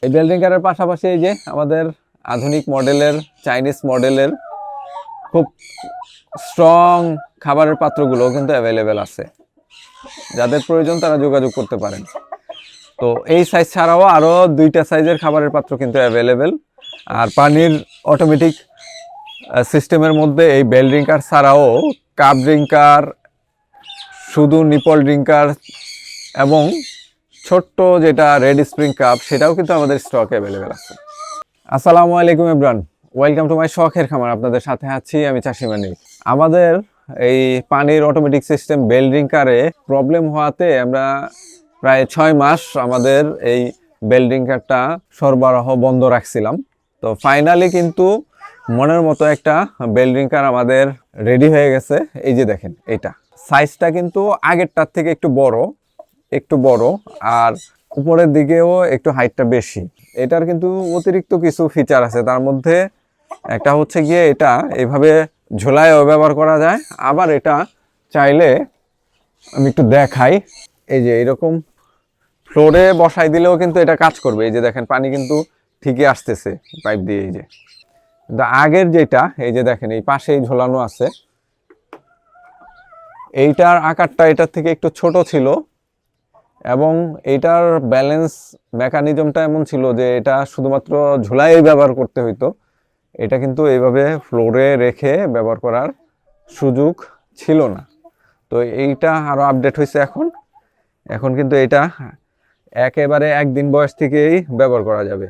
এই বেল্ডিং কারের পাশাপাশি এই যে আমাদের আধুনিক মডেলের চাইনিজ মডেলের খুব স্ট্রং খাবারের পাত্রগুলো কিন্তু অ্যাভেলেবেল আছে। যাদের প্রয়োজন তারা যোগাযোগ করতে পারেন। তো এই সাইজ ছাড়াও আরও 2টা সাইজের খাবারের পাত্র কিন্তু অ্যাভেলেবেল। আর পানির অটোমেটিক সিস্টেমের মধ্যে এই বেল ড্রিঙ্কার ছাড়াও কাপ ড্রিঙ্কার, শুধু নিপল ড্রিঙ্কার এবং ছোট্ট যেটা রেড স্প্রিং কাপ সেটাও কিন্তু আমাদের স্টক অ্যাভেলেবেল আছে। আসসালামু আলাইকুম এভরিওয়ান, ওয়েলকাম টু মাই শখের খামার। আপনাদের সাথে আছি আমি চাষি মানিক। আমাদের এই পানির অটোমেটিক সিস্টেম বেল ড্রিঙ্কারে প্রবলেম হওয়াতে আমরা প্রায় 6 মাস আমাদের এই বেল ড্রিঙ্কারটা সরবরাহ বন্ধ রাখছিলাম। তো ফাইনালি কিন্তু মনের মতো একটা বেল ড্রিঙ্কার আমাদের রেডি হয়ে গেছে। এই যে দেখেন, এইটা সাইজটা কিন্তু আগেরটার থেকে একটু বড় আর উপরের দিকেও একটু হাইটটা বেশি। এটার কিন্তু অতিরিক্ত কিছু ফিচার আছে। তার মধ্যে একটা হচ্ছে গিয়ে এটা এইভাবে ঝোলায়ও ব্যবহার করা যায়। আবার এটা চাইলে আমি একটু দেখাই, এই যে এরকম ফ্লোরে বসাই দিলেও কিন্তু এটা কাজ করবে। এই যে দেখেন, পানি কিন্তু ঠিকই আসতেছে পাইপ দিয়ে। এই যে কিন্তু আগের যেটা, এই যে দেখেন এই পাশেই ঝোলানো আছে, এইটার আকারটা এটার থেকে একটু ছোট ছিল এবং এইটার ব্যালেন্স মেকানিজমটা এমন ছিল যে এটা শুধুমাত্র ঝোলাই ব্যবহার করতে হইতো। এটা কিন্তু এইভাবে ফ্লোরে রেখে ব্যবহার করার সুযোগ ছিল না। তো এইটা আরও আপডেট হয়েছে এখন কিন্তু এটা একেবারে 1 দিন বয়স থেকেই ব্যবহার করা যাবে।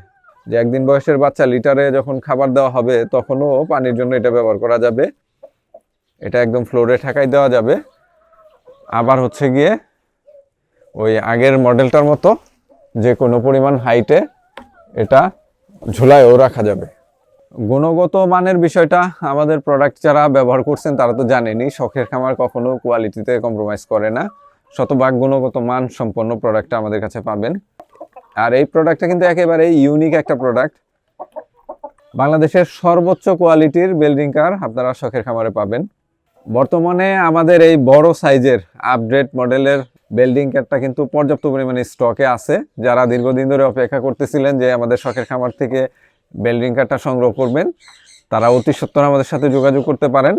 যে 1 দিন বয়সের বাচ্চা লিটারে যখন খাবার দেওয়া হবে তখনও পানির জন্য এটা ব্যবহার করা যাবে। এটা একদম ফ্লোরে ঠেকাই দেওয়া যাবে। আবার হচ্ছে গিয়ে ওই আগের মডেলটার মতো যে কোনো পরিমাণ হাইটে এটা ঝুলায়ও রাখা যাবে। গুণগত মানের বিষয়টা আমাদের প্রোডাক্ট যারা ব্যবহার করছেন তারা তো জানেনই, শখের খামার কখনো কোয়ালিটিতে কম্প্রোমাইজ করে না। শতভাগ গুণগত মান সম্পন্ন প্রোডাক্টটা আমাদের কাছে পাবেন। আর এই প্রোডাক্টটা কিন্তু একেবারে ইউনিক একটা প্রোডাক্ট। বাংলাদেশের সর্বোচ্চ কোয়ালিটির বেল ড্রিঙ্কার আপনারা শখের খামারে পাবেন। বর্তমানে আমাদের এই বড় সাইজের আপডেট মডেলের বেল ড্রিঙ্কারটা কিন্তু পর্যাপ্ত পরিমাণে স্টকে আছে। যারা দীর্ঘদিন ধরে অপেক্ষা করতেছিলেন যে আমাদের শখের খামার থেকে বেল ড্রিঙ্কারটা সংগ্রহ করবেন, তারা অতি সত্বর আমাদের সাথে যোগাযোগ করতে পারেন।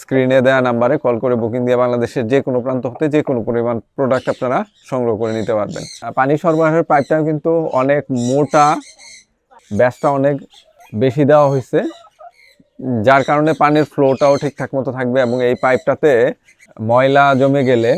স্ক্রিনে দেওয়া নাম্বারে কল করে বুকিং দিয়ে বাংলাদেশের যে কোনো প্রান্ত হতে যে কোনো পরিমাণ প্রোডাক্ট আপনারা সংগ্রহ করে নিতে পারবেন। পানি সরবরাহের পাইপটাও কিন্তু অনেক মোটা, ব্যাসটা অনেক বেশি দেওয়া হয়েছে, যার কারণে পানির ফ্লোটাও ঠিকঠাক মতো থাকবে এবং এই পাইপটাতে ময়লা জমে গেলে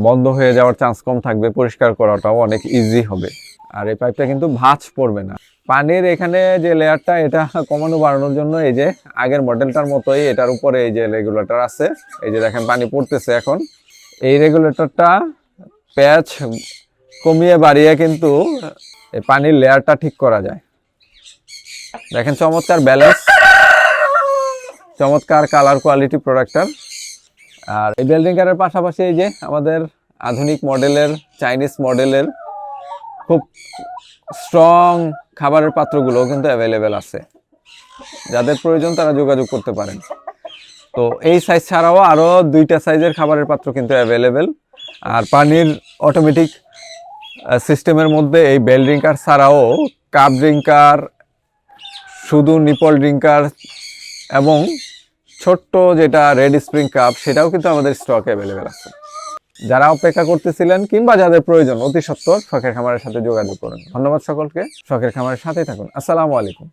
বন্ধ হয়ে যাওয়ার চান্স কম থাকবে। পরিষ্কার করাটাও অনেক ইজি হবে। আর এই পাইপটা কিন্তু ভাঁজ পড়বে না। পানির এখানে যে লেয়ারটা, এটা কমানো বাড়ানোর জন্য এই যে আগের মডেলটার মতোই এটার উপরে এই যে রেগুলেটর আছে। এই যে দেখেন পানি পড়তেছে এখন। এই রেগুলেটরটা প্যাচ কমিয়ে বাড়িয়ে কিন্তু এই পানির লেয়ারটা ঠিক করা যায়। দেখেন চমৎকার ব্যালেন্স, চমৎকার কালার কোয়ালিটি প্রোডাক্টটার। আর এই বেল ড্রিঙ্কারের পাশাপাশি এই যে আমাদের আধুনিক মডেলের চাইনিজ মডেলের খুব স্ট্রং খাবারের পাত্রগুলো কিন্তু অ্যাভেলেবেল আছে। যাদের প্রয়োজন তারা যোগাযোগ করতে পারেন। তো এই সাইজ ছাড়াও আরও 2টা সাইজের খাবারের পাত্র কিন্তু অ্যাভেলেবেল। আর পানির অটোমেটিক সিস্টেমের মধ্যে এই বেল ড্রিঙ্কার ছাড়াও কাপ ড্রিঙ্কার, শুধু নিপল ড্রিঙ্কার এবং ছোট্ট যেটা রেড স্প্রিং কাপ সেটাও কিন্তু আমাদের স্টক অ্যাভেলেবেল আছে। যারা অপেক্ষা করতেছিলেন কিংবা যাদের প্রয়োজন অতি সত্বর শখের খামারের সাথে যোগাযোগ করুন। ধন্যবাদ সকলকে। শখের খামারের সাথেই থাকুন। আসসালামু আলাইকুম।